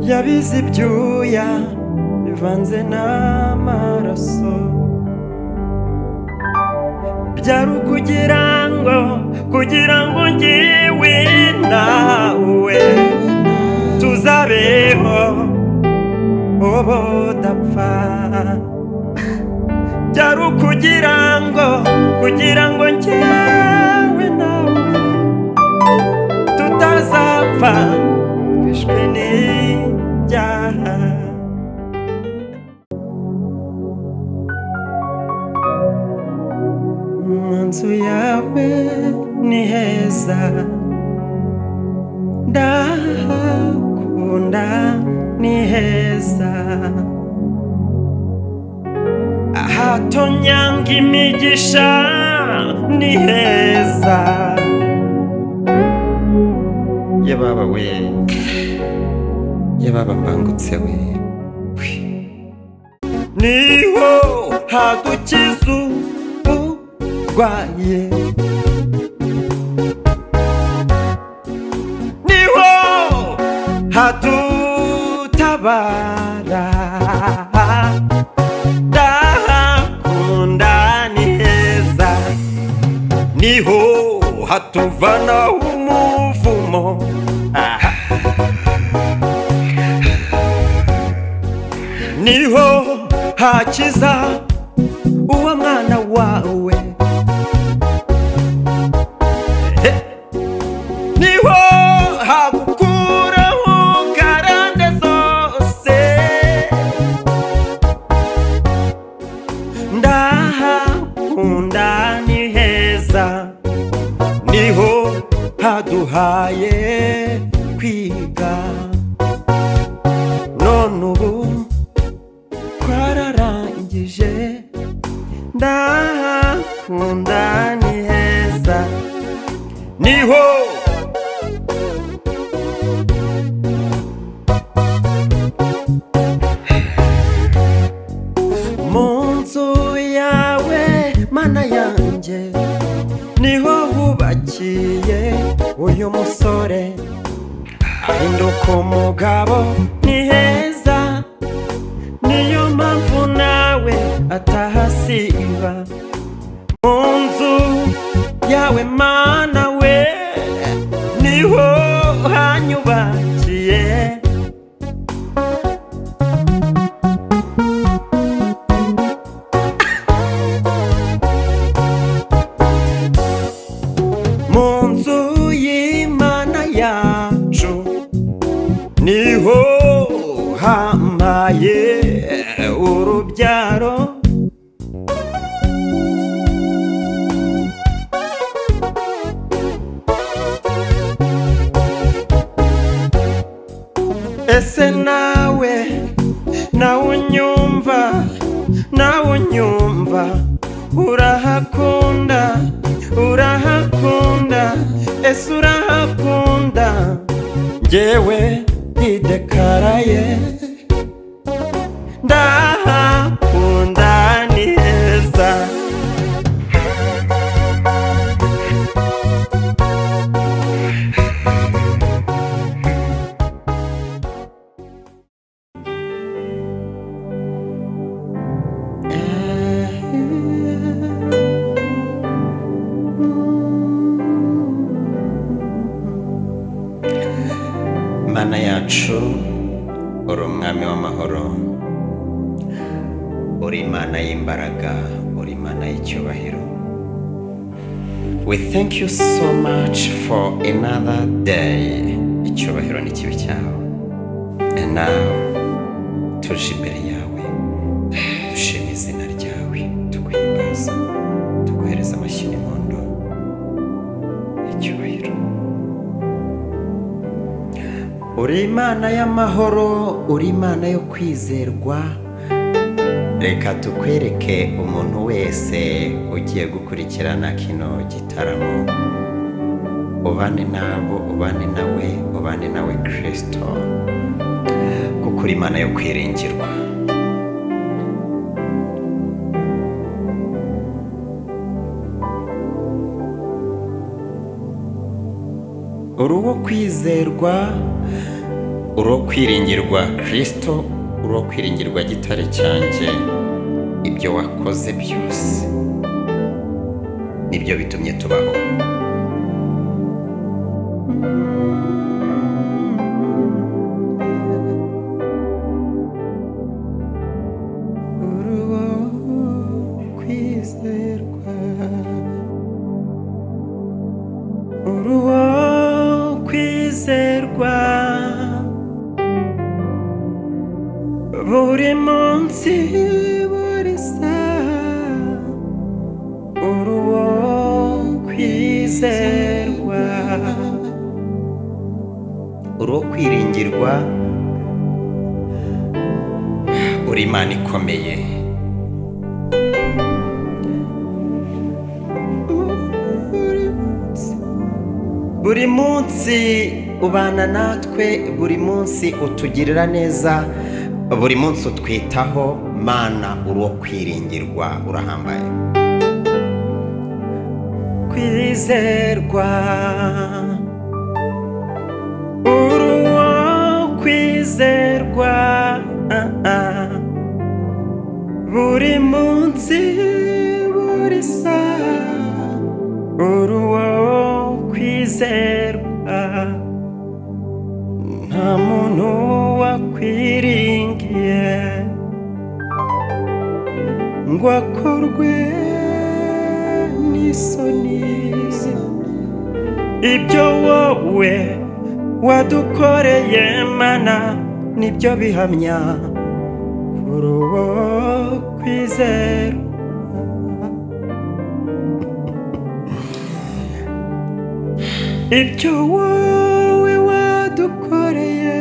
yabize ibyuya bivanze n'amaraso, byari kugira ngo njyewe nawe tuzabeho ubudapfa, byari kugira ngo njyewe nawe tutazapfa twishwe n'ibyaha. Mu nzu yawe ni heza, ndahakunda ni heza, ahatonyanga imigisha ni heza. Yababa we, yababa mbangutse we, niho hadukiza urwaye, niho hadutabara, ndahakunda ni heza, niho hatuvana umuvumo, niho hakiza uwo mwana wawe, niho hagukuraho karande zose, ndahakunda ni heza, niho haduhaye kwiga, none ubu twararangije, ndahakunda ni heza, niho mu nzu yawe mana yanjye, niho hubakiye uyu musore ahinduka umugabo, ni heza, niyo mpamvu nawe atahasiba. Mu nzu yawe mana we, niho hanyubakiye, mu nzu y'Imana yacu, niho hampaye urubyaro, ese nawe unyumva, urahakunda, ese urahakunda, njyewe ndidekaraye, ndahakunda ni heza. Mana yacu, uri umwami w'amahoro, uri Imana y'imbaraga, uri Imana y'icyubahiro. We thank you so much for another day. Icyubahiro ni kibi cyawe. And now tuje imbere yawe, dushima izina ryawe, tuguhimbaza, tuguhereza amashyi n'impundu. Icyubahiro. Uri Imana y'amahoro, uri Imana yo kwizerwa. Reka tukwereke umuntu wese ugiye gukurikirana kino gitaramo, ubane nabo, ubane nawe Kristo, kuko uri Imana yo kwiringirwa. uri uwo kwizerwa, uri uwo kwiringirwa Kristo, uri uwo kwiringirwa gitare cyanjye. Ibyo wakoze byose nibyo bitumye tubaho. Uri uwo kwizerwa, uri uwo kwizerwa, buri munsi buri saha, uri uwo kwizerwa, uri uwo kwiringirwa, uri Imana ikomeye. Buri munsi ubana natwe, buri munsi utugirira neza, buri munsi utwitaho. Mana, uri uwo kwiringirwa, urahambaye. Kwizerwa, uri uwo kwizerwa, buri munsi buri saha, uri uwo kwizerwa. Nta muntu wakwiringiye ngo akorwe n'isoni. Ibyo wowe wadukoreye Mana nibyo bihamya kuri uwo kwizerwa. Ibyo wowe wadukoreye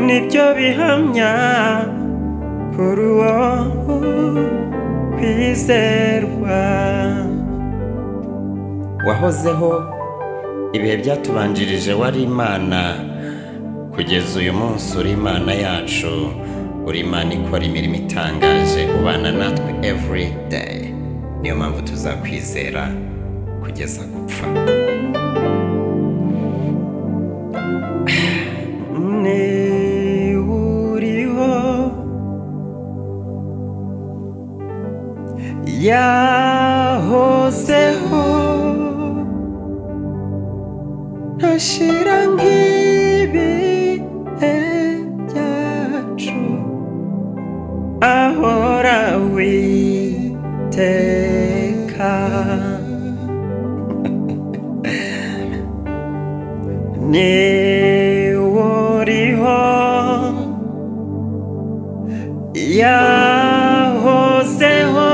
nibyo bihamya kuri uwo kwizerwa. Wahozeho ibihe byatubanjirije, wari Imana kugeza uyu munsi, uri Imana yacu, uri Imana ikora imirimo itangaje, ubana natwe every day. Niyo mpamvu tuzakwizera kugeza gupfa. Ni uriho, yahozeho, ntashira nk'ibihe byacu, ahora witeka. Ni uriho, yahozeho,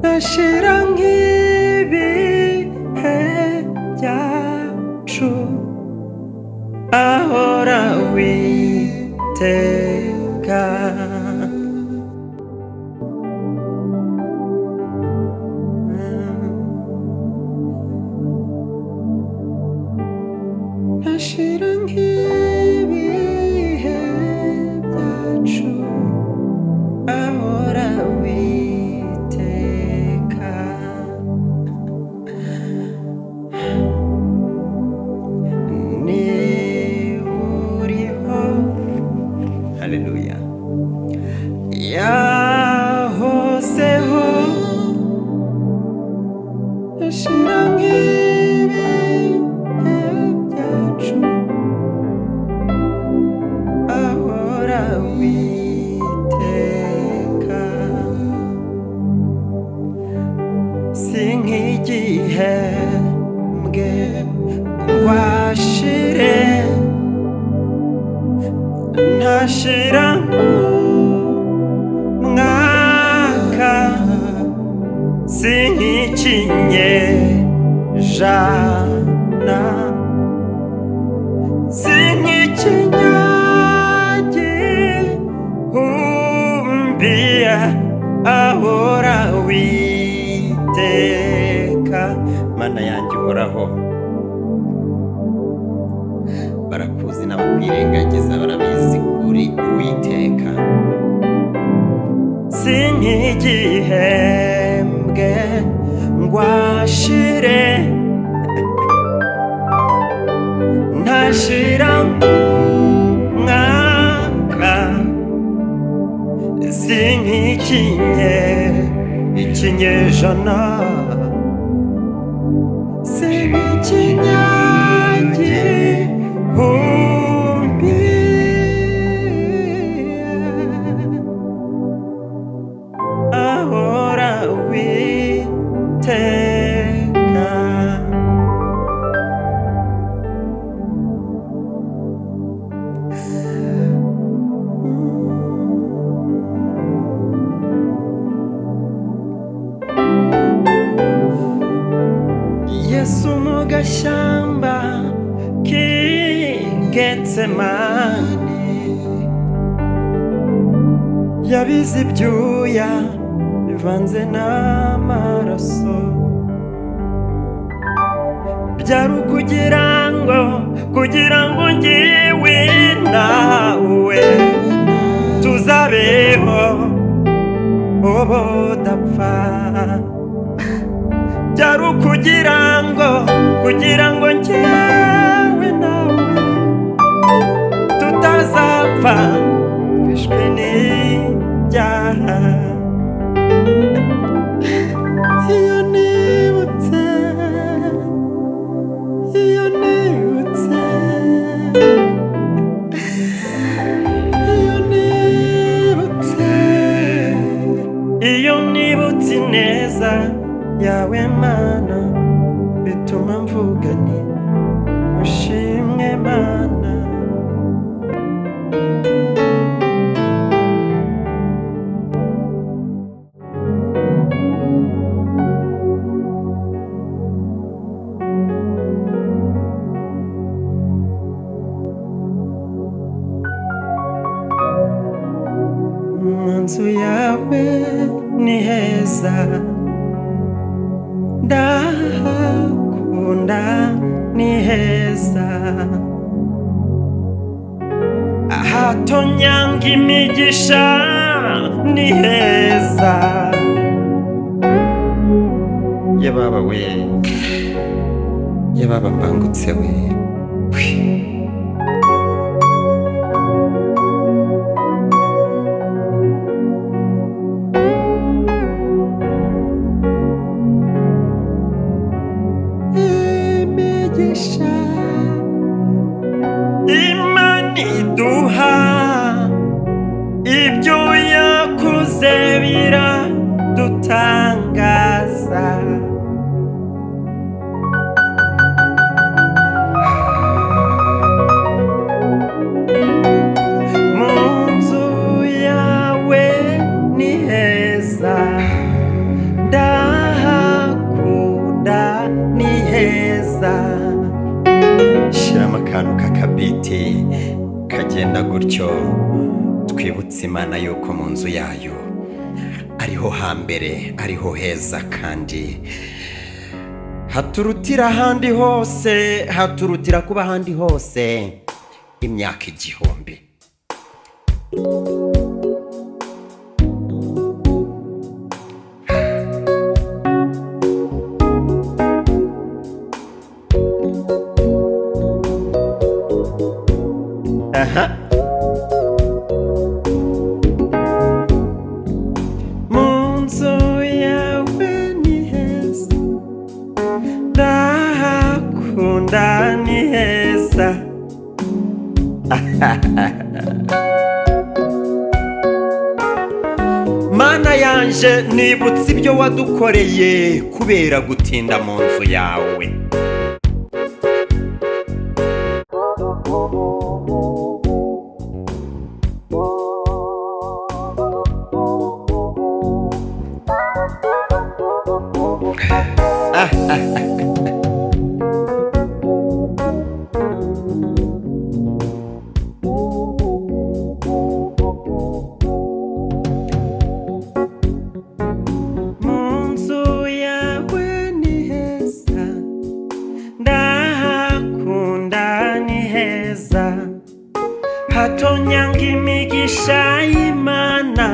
ntashira nk'ibihe byacu, ahora witeka. Ntashira nk'ibihe byacu, ahora witeka. Ni uriho, haleluya, yahozeho, ntashira nk'ibihe byacu, ahora witeka. Si nk'igihembwe ngo ashire, ntashira nk'umwaka. Si nk'ikinyejana, si nk'ikinyagihumbi, ahora witeka. Mana yanjye uhoraho, barakuzi n'abakwirengagiza barabizi kuri Uwiteka. Si nk'igihembwe ngo ashire, nta hashira umwaka ikinyejana nk'igihumbi ahora Uwiteka. Yesu mu gashyamba k'i Getsemani yabize ibyuya bivanze n'amaraso, byari kugira ngo njyewe nawe tuzabeho ubudapfa, byari kugira ngo njyewe nawe tutazapfa twishwe n'ibyaha. Iyo nibutse ineza yawe Mana, bituma mvuga nti ushimwe Mana. Mu nzu yawe ni heza, ndahakunda ni heza, ahatonyanga imigisha ni heza. Ye baba we, ye baba mbangutse we, Imana iduha ibyo yakoze biradutangaza. Mu nzu yawe ni heza, ndahakunda ni heza. Shiramo akantu k'akabiti kagenda gutyo, twibutse Imana yuko mu nzu yayo ariho hambere, ariho heza, kandi haturutira ahandi hose, haturutira kuba ahandi hose imyaka 1000. Mu nzu yawe ni heza, ndahakunda ni heza. Mana yanje, nibutse ibyo wadukoreye kubera gutinda mu nzu yawe. Hatonyanga imigisha y'Imana,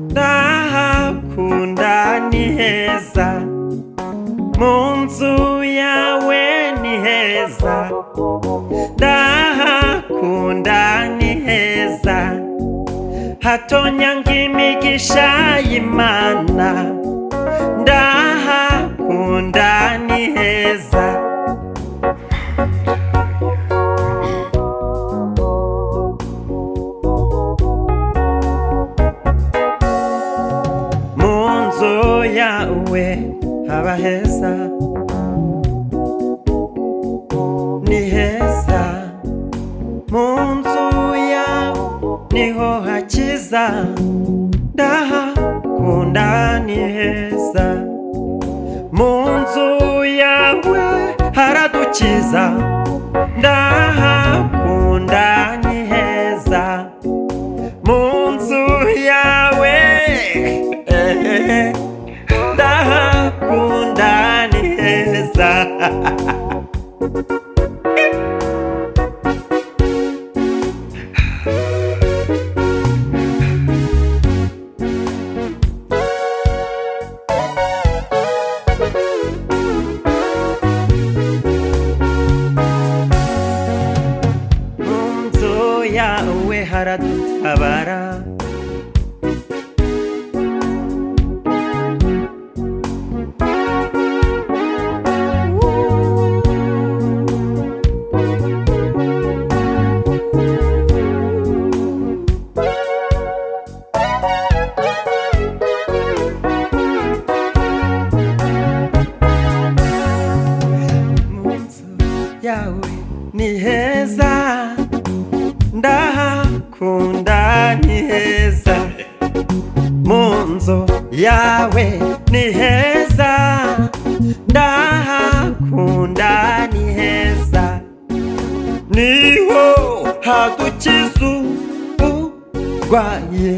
ndahakunda ni heza. Mu nzu yawe ni heza, hatonyanga imigisha y'Imana ndahakunda ni heza mu nzu yawe haba heza ni heza mu nzu yawe niho hakiza ndahakunda ni heza mu nzu yawe haradukiza ndahakunda ni heza mu nzu yawe ndahakunda ni heza yawe haradutabara mu nzu yawe ni heza ndahakunda ni heza mu nzu yawe ni heza ndahakunda ni heza niho hadukiza urwaye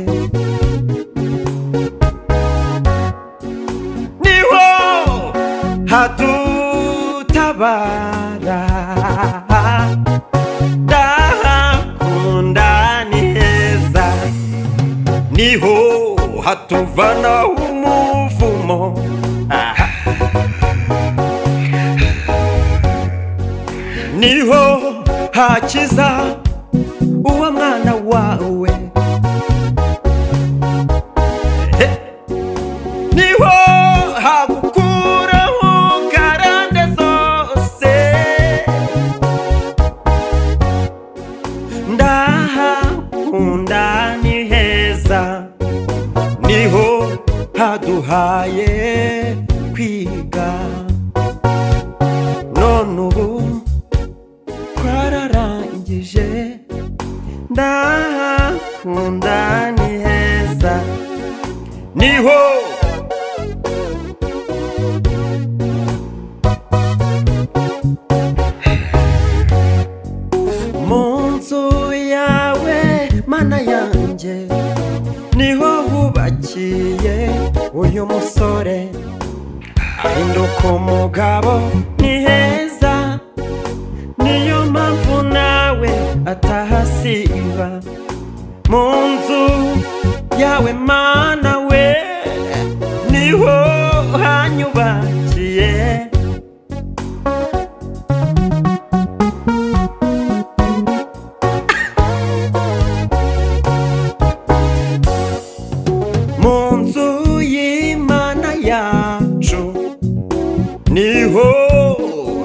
niho hadutabara niho hatuvana umuvumo niho hakiza uwo mwana wawe niho hagukuraho karande zose ndahakunda ni heza niho haduhaye kwiga none ubu twararangije ndahakunda ni heza niho mu nzu yawe mana yanjye niho hubakiye uyu musore ahinduka umugabo ni heza niyo mpamvu nawe atahasiba mu nzu yawe mana we niho hanyubakiye mu nzu y'Imana yacu niho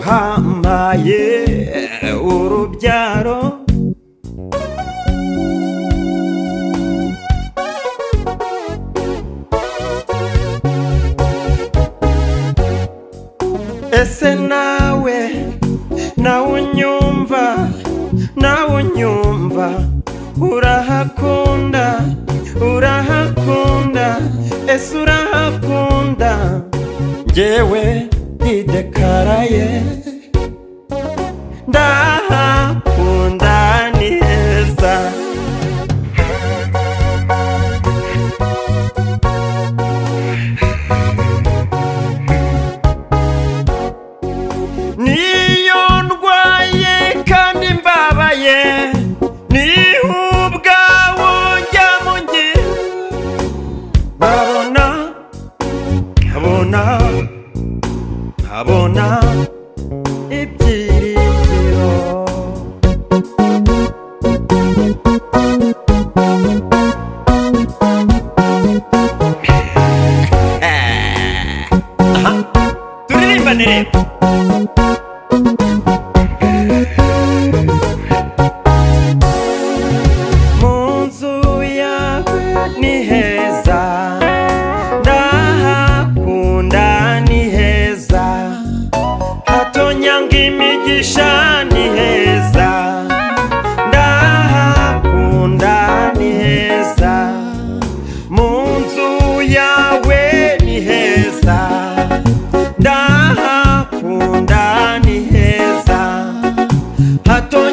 hampaye urubyaro ese nawe unyumva urahakunda ese urahakunda njyewe ndidekaraye ndahakunda ni heza niyo ndwaye kandi mbabaye niho ubwawo njya mu ngira nkabona ibyiringiro ni heza, ndahakunda ni heza, mu nzu yawe ni heza, ndahakunda ni heza, hato